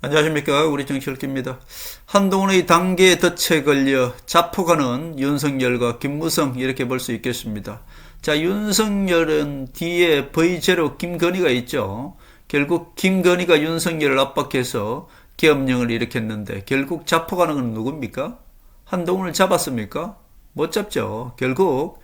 안녕하십니까. 우리 정치일기입니다. 한동훈의 당계에 덫에 걸려 자폭하는 윤석열과 김무성 이렇게 볼 수 있겠습니다. 자, 윤석열은 뒤에 V0 김건희가 있죠. 결국 김건희가 윤석열을 압박해서 계엄령을 일으켰는데 결국 자폭하는 건 누굽니까? 한동훈을 잡았습니까? 못 잡죠. 결국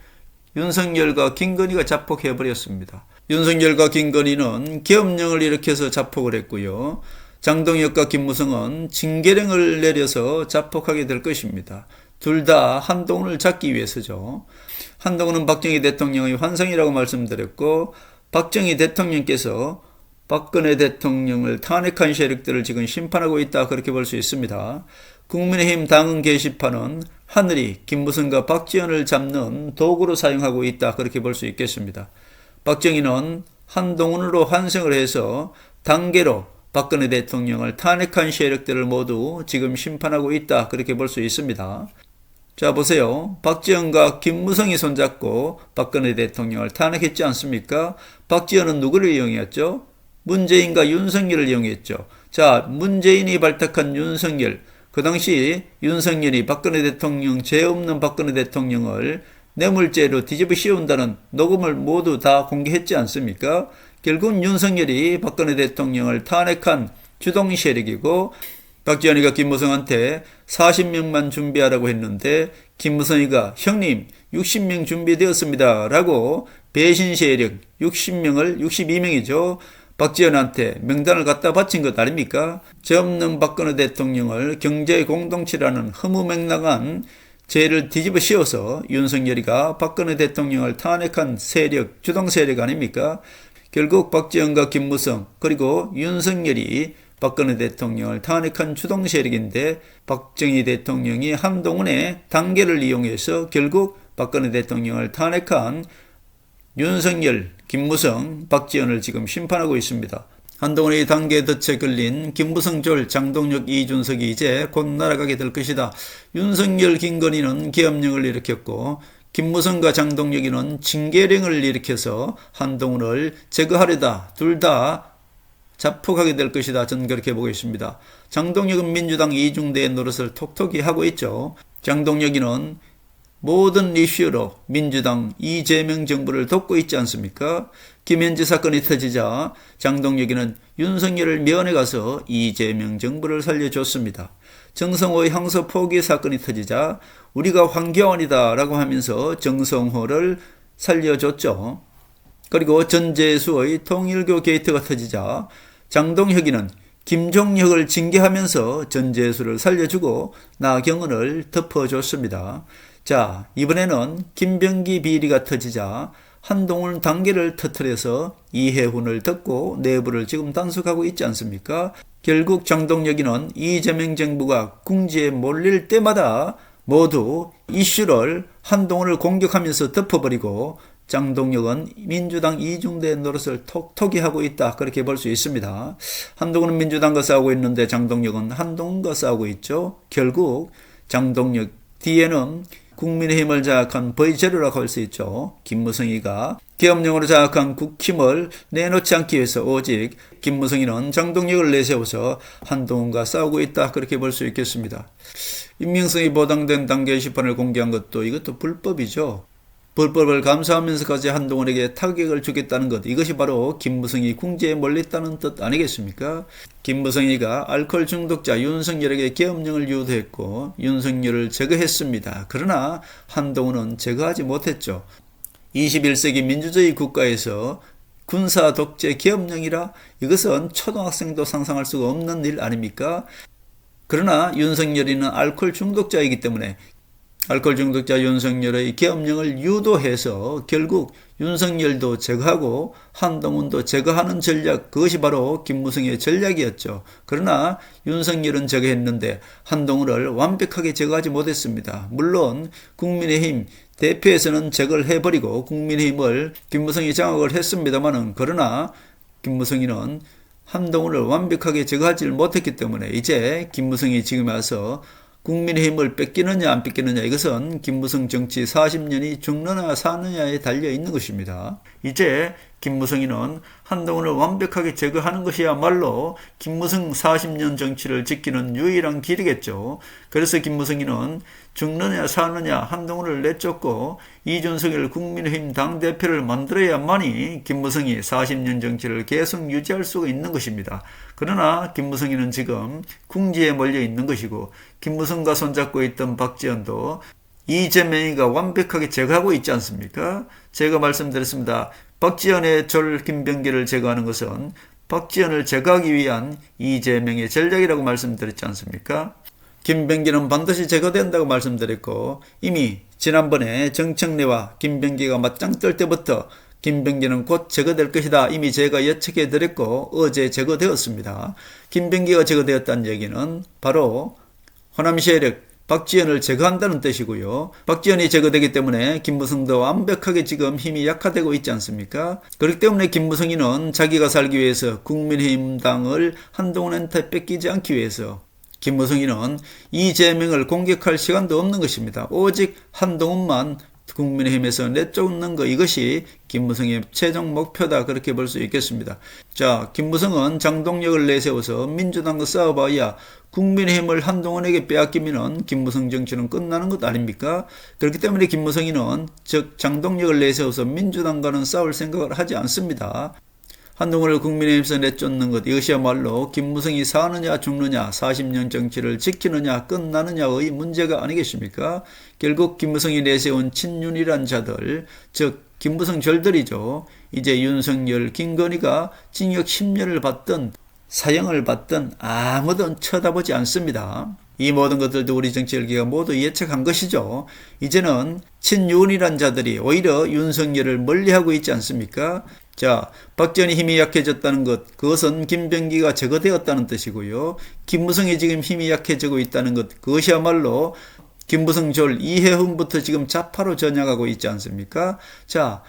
윤석열과 김건희가 자폭해버렸습니다. 윤석열과 김건희는 계엄령을 일으켜서 자폭을 했고요. 장동혁과 김무성은 징계령을 내려서 자폭하게 될 것입니다. 둘 다 한동훈을 잡기 위해서죠. 한동훈은 박정희 대통령의 환상이라고 말씀드렸고, 박정희 대통령께서 박근혜 대통령을 탄핵한 세력들을 지금 심판하고 있다, 그렇게 볼 수 있습니다. 국민의힘 당헌 게시판은 하늘이 김무성과 박지원을 잡는 도구로 사용하고 있다, 그렇게 볼 수 있겠습니다. 박정희는 한동훈으로 환생을 해서 단계로 박근혜 대통령을 탄핵한 세력들을 모두 지금 심판하고 있다, 그렇게 볼 수 있습니다. 자, 보세요. 박지원과 김무성이 손잡고 박근혜 대통령을 탄핵했지 않습니까? 박지원은 누구를 이용했죠? 문재인과 윤석열을 이용했죠. 자, 문재인이 발탁한 윤석열, 그 당시 윤석열이 박근혜 대통령, 죄 없는 박근혜 대통령을 뇌물죄로 뒤집어 씌운다는 녹음을 모두 다 공개했지 않습니까? 결국 윤석열이 박근혜 대통령을 탄핵한 주동 세력이고, 박지원이가 김무성한테 40명만 준비하라고 했는데 김무성이가 형님 60명 준비되었습니다 라고 배신 세력 60명을 62명이죠. 박지원한테 명단을 갖다 바친 것 아닙니까? 죄 없는 박근혜 대통령을 경제 공동체라는 허무맹랑한 죄를 뒤집어 씌워서 윤석열이가 박근혜 대통령을 탄핵한 세력, 주동 세력 아닙니까? 결국 박지원과 김무성 그리고 윤석열이 박근혜 대통령을 탄핵한 주동 세력인데, 박정희 대통령이 한동훈의 단계를 이용해서 결국 박근혜 대통령을 탄핵한 윤석열, 김무성, 박지원을 지금 심판하고 있습니다. 한동훈의 단계 덫에 걸린 김무성, 졸, 장동혁, 이준석이 이제 곧 날아가게 될 것이다. 윤석열, 김건희는 계엄령을 일으켰고, 김무성과 장동혁이는 징계령을 일으켜서 한동훈을 제거하려다 둘 다 자폭하게 될 것이다. 저는 그렇게 보고 있습니다. 장동혁은 민주당 이중대의 노릇을 톡톡히 하고 있죠. 장동혁이는 모든 이슈로 민주당 이재명 정부를 돕고 있지 않습니까? 김현지 사건이 터지자 장동혁이는 윤석열을 면회 가서 이재명 정부를 살려줬습니다. 정성호의 항소 포기 사건이 터지자 우리가 황교안이다 라고 하면서 정성호를 살려줬죠. 그리고 전재수의 통일교 게이트가 터지자 장동혁이는 김종혁을 징계하면서 전재수를 살려주고 나경원을 덮어줬습니다. 자, 이번에는 김병기 비리가 터지자 한동훈 단계를 터뜨려서 이해훈을 덮고 내부를 지금 단속하고 있지 않습니까? 결국 장동혁이는 이재명 정부가 궁지에 몰릴 때마다 모두 이슈를 한동훈을 공격하면서 덮어버리고, 장동혁은 민주당 이중대 노릇을 톡톡히 하고 있다, 그렇게 볼 수 있습니다. 한동훈은 민주당과 싸우고 있는데 장동혁은 한동훈과 싸우고 있죠. 결국 장동혁 뒤에는 국민의힘을 장악한 V0라고 할 수 있죠. 김무성이가 계엄령으로 장악한 국힘을 내놓지 않기 위해서 오직 김무성이는 장동혁을 내세워서 한동훈과 싸우고 있다, 그렇게 볼 수 있겠습니다. 임명성이 보당된 당 게시판을 공개한 것도 이것도 불법이죠. 불법을 감수하면서까지 한동훈에게 타격을 주겠다는 것, 이것이 바로 김무성이 궁지에 몰렸다는 뜻 아니겠습니까? 김무성이가 알코올 중독자 윤석열에게 계엄령을 유도했고 윤석열을 제거했습니다. 그러나 한동훈은 제거하지 못했죠. 21세기 민주주의 국가에서 군사 독재 계엄령이라, 이것은 초등학생도 상상할 수가 없는 일 아닙니까? 그러나 윤석열이는 알코올 중독자이기 때문에 알코올 중독자 윤석열의 계엄령을 유도해서 결국 윤석열도 제거하고 한동훈도 제거하는 전략, 그것이 바로 김무성의 전략이었죠. 그러나 윤석열은 제거했는데 한동훈을 완벽하게 제거하지 못했습니다. 물론 국민의힘 대표에서는 제거를 해버리고 국민의힘을 김무성이 장악을 했습니다마는, 그러나 김무성이는 한동훈을 완벽하게 제거하지 못했기 때문에 이제 김무성이 지금 와서 국민의힘을 뺏기느냐 안 뺏기느냐, 이것은 김무성 정치 40년이 죽느냐 사느냐에 달려 있는 것입니다. 이제 김무성이는 한동훈을 완벽하게 제거하는 것이야말로 김무성 40년 정치를 지키는 유일한 길이겠죠. 그래서 김무성이는 죽느냐 사느냐 한동훈을 내쫓고 이준석을 국민의힘 당대표를 만들어야만이 김무성이 40년 정치를 계속 유지할 수가 있는 것입니다. 그러나 김무성이는 지금 궁지에 몰려 있는 것이고 김무성과 손잡고 있던 박지원도 이재명이가 완벽하게 제거하고 있지 않습니까? 제가 말씀드렸습니다. 박지원의 졸 김병기를 제거하는 것은 박지원을 제거하기 위한 이재명의 전략이라고 말씀드렸지 않습니까? 김병기는 반드시 제거된다고 말씀드렸고 이미 지난번에 정청래와 김병기가 맞짱 뜰 때부터 김병기는 곧 제거될 것이다. 이미 제가 예측해 드렸고 어제 제거되었습니다. 김병기가 제거되었다는 얘기는 바로 호남 세력 박지원을 제거한다는 뜻이고요. 박지원이 제거되기 때문에 김무성도 완벽하게 지금 힘이 약화되고 있지 않습니까? 그렇기 때문에 김무성이는 자기가 살기 위해서 국민의힘 당을 한동훈한테 뺏기지 않기 위해서 김무성이는 이재명을 공격할 시간도 없는 것입니다. 오직 한동훈만 국민의힘에서 내쫓는 것, 이것이 김무성의 최종 목표다, 그렇게 볼 수 있겠습니다. 자, 김무성은 장동혁을 내세워서 민주당과 싸워봐야 국민의힘을 한동훈에게 빼앗기면 김무성 정치는 끝나는 것 아닙니까? 그렇기 때문에 김무성이는 즉 장동혁을 내세워서 민주당과는 싸울 생각을 하지 않습니다. 한동훈을 국민의힘에서 내쫓는 것, 이것이야말로 김무성이 사느냐 죽느냐 40년 정치를 지키느냐 끝나느냐의 문제가 아니겠습니까? 결국 김무성이 내세운 친윤이란 자들, 즉 김무성 절들이죠. 이제 윤석열, 김건희가 징역 10년을 받든 사형을 받든 아무도 쳐다보지 않습니다. 이 모든 것들도 우리 정치열기가 모두 예측한 것이죠. 이제는 친윤이란 자들이 오히려 윤석열을 멀리하고 있지 않습니까? 자, 박지원이 힘이 약해졌다는 것, 그것은 김병기가 제거되었다는 뜻이고요. 김무성이 지금 힘이 약해지고 있다는 것, 그것이야말로 김무성 졸 이해훈부터 지금 좌파로 전향하고 있지 않습니까? 자,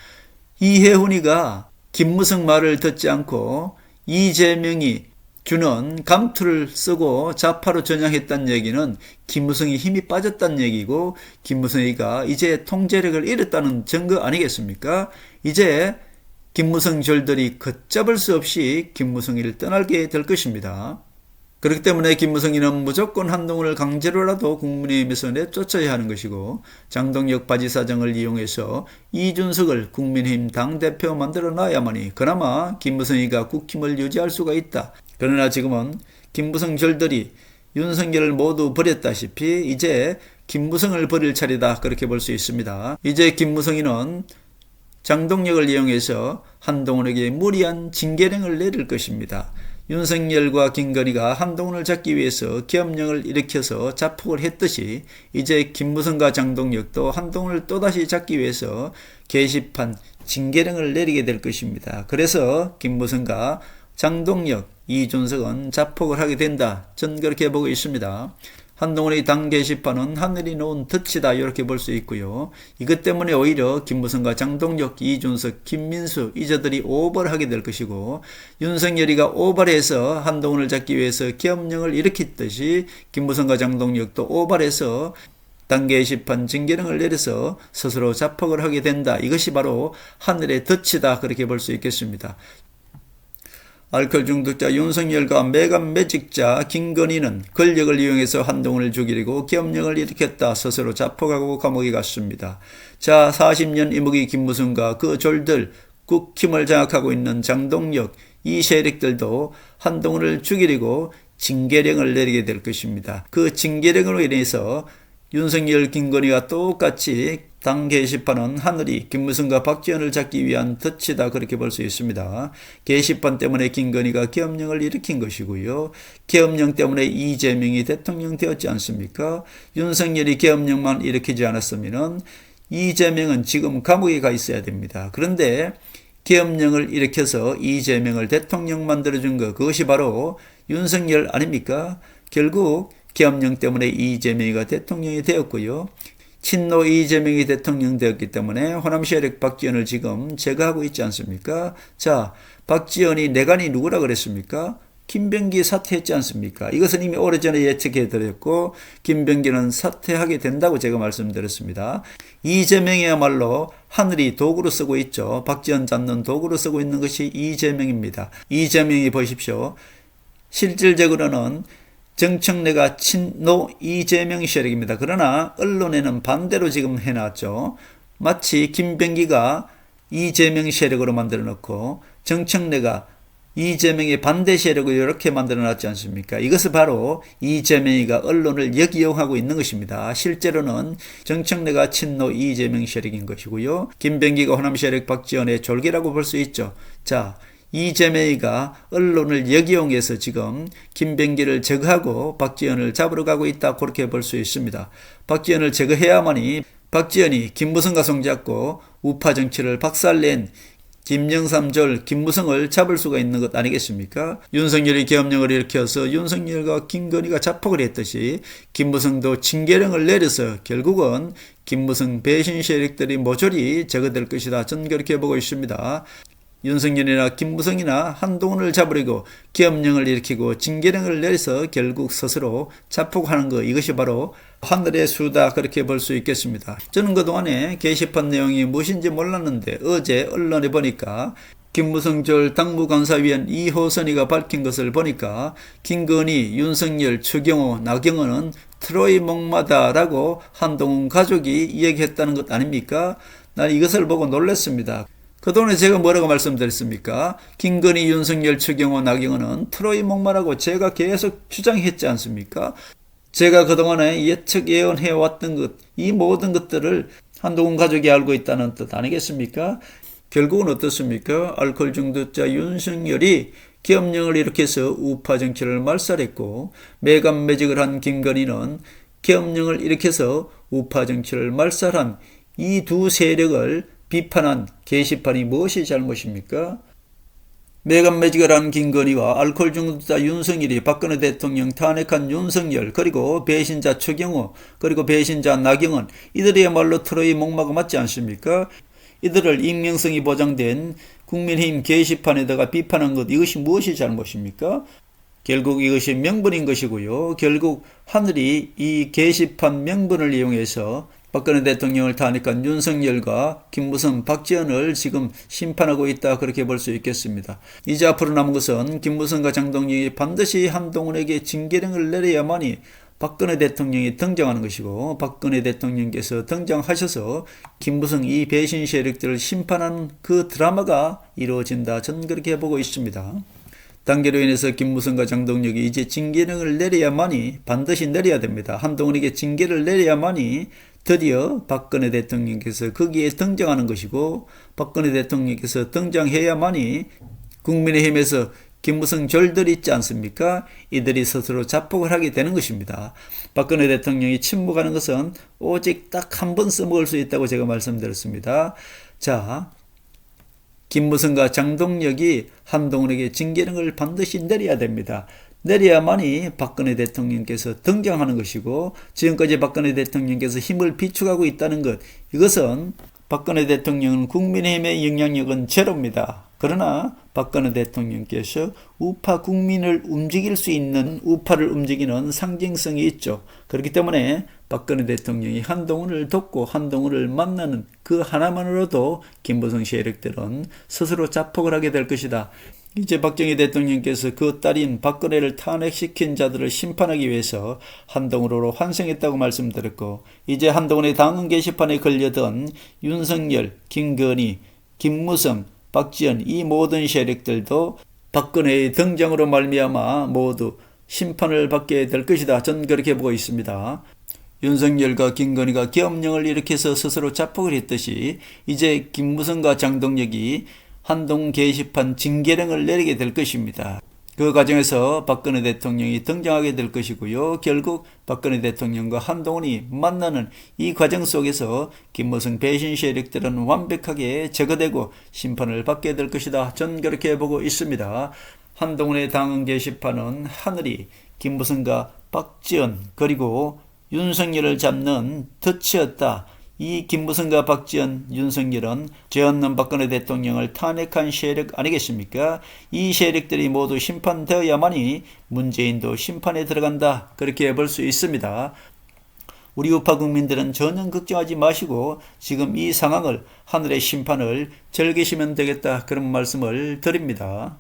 이해훈이가 김무성 말을 듣지 않고 이재명이 주는 감투를 쓰고 좌파로 전향했다는 얘기는 김무성이 힘이 빠졌다는 얘기고 김무성이가 이제 통제력을 잃었다는 증거 아니겠습니까? 이제 김무성 절들이 걷잡을 수 없이 김무성이를 떠나게 될 것입니다. 그렇기 때문에 김무성이는 무조건 한동훈을 강제로라도 국민의힘에서 내쫓아야 하는 것이고 장동혁 바지사장을 이용해서 이준석을 국민의힘 당대표 만들어 놔야만이 그나마 김무성이가 국힘을 유지할 수가 있다. 그러나 지금은 김무성 절들이 윤석열을 모두 버렸다시피 이제 김무성을 버릴 차례다, 그렇게 볼 수 있습니다. 이제 김무성이는 장동혁을 이용해서 한동훈에게 무리한 징계령을 내릴 것입니다. 윤석열과 김건희가 한동훈을 잡기 위해서 계엄령을 일으켜서 자폭을 했듯이 이제 김무성과 장동혁도 한동훈을 또다시 잡기 위해서 게시판 징계령을 내리게 될 것입니다. 그래서 김무성과 장동혁, 이준석은 자폭을 하게 된다, 전 그렇게 보고 있습니다. 한동훈의 당 게시판은 하늘이 놓은 덫이다, 이렇게 볼 수 있고요. 이것 때문에 오히려 김무성과 장동혁, 이준석, 김민수 이저들이 오버를 하게 될 것이고 윤석열이가 오버를 해서 한동훈을 잡기 위해서 계엄령을 일으켰듯이 김무성과 장동혁도 오버를 해서 당 게시판 징계령을 내려서 스스로 자폭을 하게 된다. 이것이 바로 하늘의 덫이다, 그렇게 볼 수 있겠습니다. 알코올 중독자 윤석열과 매감 매직자 김건희는 권력을 이용해서 한동훈을 죽이려고 계엄령을 일으켰다. 스스로 자폭하고 감옥에 갔습니다. 자, 40년 이무기 김무성과 그 졸들, 국힘을 장악하고 있는 장동혁, 이 세력들도 한동훈을 죽이려고 징계령을 내리게 될 것입니다. 그 징계령으로 인해서 윤석열, 김건희가 똑같이 당 게시판은 하늘이 김무성과 박지원을 잡기 위한 덫이다, 그렇게 볼 수 있습니다. 게시판 때문에 김건희가 계엄령을 일으킨 것이고요. 계엄령 때문에 이재명이 대통령 되었지 않습니까? 윤석열이 계엄령만 일으키지 않았으면 이재명은 지금 감옥에 가 있어야 됩니다. 그런데 계엄령을 일으켜서 이재명을 대통령 만들어준 것, 그것이 바로 윤석열 아닙니까? 결국 계엄령 때문에 이재명이가 대통령이 되었고요. 친노 이재명이 대통령 되었기 때문에 호남 세력 박지원을 지금 제거하고 있지 않습니까? 자, 박지원이 내간이 누구라 그랬습니까? 김병기 사퇴했지 않습니까? 이것은 이미 오래전에 예측해드렸고 김병기는 사퇴하게 된다고 제가 말씀드렸습니다. 이재명이야말로 하늘이 도구로 쓰고 있죠. 박지원 잡는 도구로 쓰고 있는 것이 이재명입니다. 이재명이 보십시오. 실질적으로는 정청래가 친노 이재명 세력입니다. 그러나 언론에는 반대로 지금 해놨죠. 마치 김병기가 이재명 세력으로 만들어 놓고 정청래가 이재명의 반대 세력을 이렇게 만들어놨지 않습니까? 이것은 바로 이재명이가 언론을 역이용하고 있는 것입니다. 실제로는 정청래가 친노 이재명 세력인 것이고요. 김병기가 호남 세력 박지원의 졸기라고 볼 수 있죠. 자, 이재명이가 언론을 역이용해서 지금 김병기를 제거하고 박지원을 잡으러 가고 있다, 그렇게 볼 수 있습니다. 박지원을 제거해야만이 박지원이 김무성과 손잡고 우파 정치를 박살낸 김영삼절 김무성을 잡을 수가 있는 것 아니겠습니까? 윤석열이 계엄령을 일으켜서 윤석열과 김건희가 자폭을 했듯이 김무성도 징계령을 내려서 결국은 김무성 배신 세력들이 모조리 제거될 것이다, 저는 그렇게 보고 있습니다. 윤석열이나 김무성이나 한동훈을 잡으려고 계엄령을 일으키고 징계령을 내려서 결국 스스로 자폭하는 것, 이것이 바로 하늘의 수다, 그렇게 볼 수 있겠습니다. 저는 그동안에 게시판 내용이 무엇인지 몰랐는데 어제 언론에 보니까 김무성절 당무감사위원 이호선이가 밝힌 것을 보니까 김건희, 윤석열, 추경호, 나경원은 트로이 목마다라고 한동훈 가족이 이야기했다는 것 아닙니까? 난 이것을 보고 놀랐습니다. 그동안에 제가 뭐라고 말씀드렸습니까? 김건희, 윤석열, 추경호, 나경원은 트로이 목마라고 제가 계속 주장했지 않습니까? 제가 그동안에 예측 예언해왔던 것, 이 모든 것들을 한동훈 가족이 알고 있다는 뜻 아니겠습니까? 결국은 어떻습니까? 알코올 중독자 윤석열이 계엄령을 일으켜서 우파 정치를 말살했고, 매간매직을 한 김건희는 계엄령을 일으켜서 우파 정치를 말살한 이 두 세력을 비판한 게시판이 무엇이 잘못입니까? 매간매직을 한 김건희와 알코올 중독자 윤석열이 박근혜 대통령 탄핵한 윤석열, 그리고 배신자 추경호, 그리고 배신자 나경원, 이들이야말로 트로이 목마가 맞지 않습니까? 이들을 익명성이 보장된 국민의힘 게시판에다가 비판한 것, 이것이 무엇이 잘못입니까? 결국 이것이 명분인 것이고요. 결국 하늘이 이 게시판 명분을 이용해서 박근혜 대통령을 탄핵한 윤석열과 김무성, 박지원을 지금 심판하고 있다, 그렇게 볼 수 있겠습니다. 이제 앞으로 남은 것은 김무성과 장동혁이 반드시 한동훈에게 징계령을 내려야만이 박근혜 대통령이 등장하는 것이고, 박근혜 대통령께서 등장하셔서 김무성 이 배신 세력들을 심판하는 그 드라마가 이루어진다, 저는 그렇게 보고 있습니다. 단계로 인해서 김무성과 장동혁이 이제 징계령을 내려야만이, 반드시 내려야 됩니다. 한동훈에게 징계를 내려야만이 드디어 박근혜 대통령께서 거기에 등장하는 것이고, 박근혜 대통령께서 등장해야만이 국민의힘에서 김무성 절들 있지 않습니까? 이들이 스스로 자폭을 하게 되는 것입니다. 박근혜 대통령이 침묵하는 것은 오직 딱 한 번 써먹을 수 있다고 제가 말씀드렸습니다. 자, 김무성과 장동혁이 한동훈에게 징계령을 반드시 내려야 됩니다. 내려야만이 박근혜 대통령께서 등장하는 것이고, 지금까지 박근혜 대통령께서 힘을 비축하고 있다는 것, 이것은 박근혜 대통령은 국민의힘의 영향력은 제로입니다. 그러나 박근혜 대통령께서 우파 국민을 움직일 수 있는, 우파를 움직이는 상징성이 있죠. 그렇기 때문에 박근혜 대통령이 한동훈을 돕고 한동훈을 만나는 그 하나만으로도 김무성 세력들은 스스로 자폭을 하게 될 것이다. 이제 박정희 대통령께서 그 딸인 박근혜를 탄핵시킨 자들을 심판하기 위해서 한동훈으로 환생했다고 말씀드렸고, 이제 한동훈의 당헌 게시판에 걸려든 윤석열, 김건희, 김무성, 박지원, 이 모든 세력들도 박근혜의 등장으로 말미암아 모두 심판을 받게 될 것이다, 전 그렇게 보고 있습니다. 윤석열과 김건희가 계엄령을 일으켜서 스스로 자폭을 했듯이 이제 김무성과 장동혁이 한동훈 게시판 징계령을 내리게 될 것입니다. 그 과정에서 박근혜 대통령이 등장하게 될 것이고요. 결국 박근혜 대통령과 한동훈이 만나는 이 과정 속에서 김무성 배신 세력들은 완벽하게 제거되고 심판을 받게 될 것이다, 전 그렇게 보고 있습니다. 한동훈의 당헌 게시판은 하늘이 김무성과 박지원 그리고 윤석열을 잡는 덫이었다, 이 김무성과 박지원, 윤석열은 죄 없는 박근혜 대통령을 탄핵한 세력 아니겠습니까? 이 세력들이 모두 심판되어야만이 문재인도 심판에 들어간다. 그렇게 볼 수 있습니다. 우리 우파 국민들은 전혀 걱정하지 마시고 지금 이 상황을 하늘의 심판을 즐기시면 되겠다. 그런 말씀을 드립니다.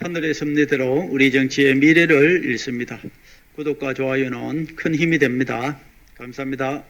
하늘의 섭리대로 우리 정치의 미래를 읽습니다. 구독과 좋아요는 큰 힘이 됩니다. 감사합니다.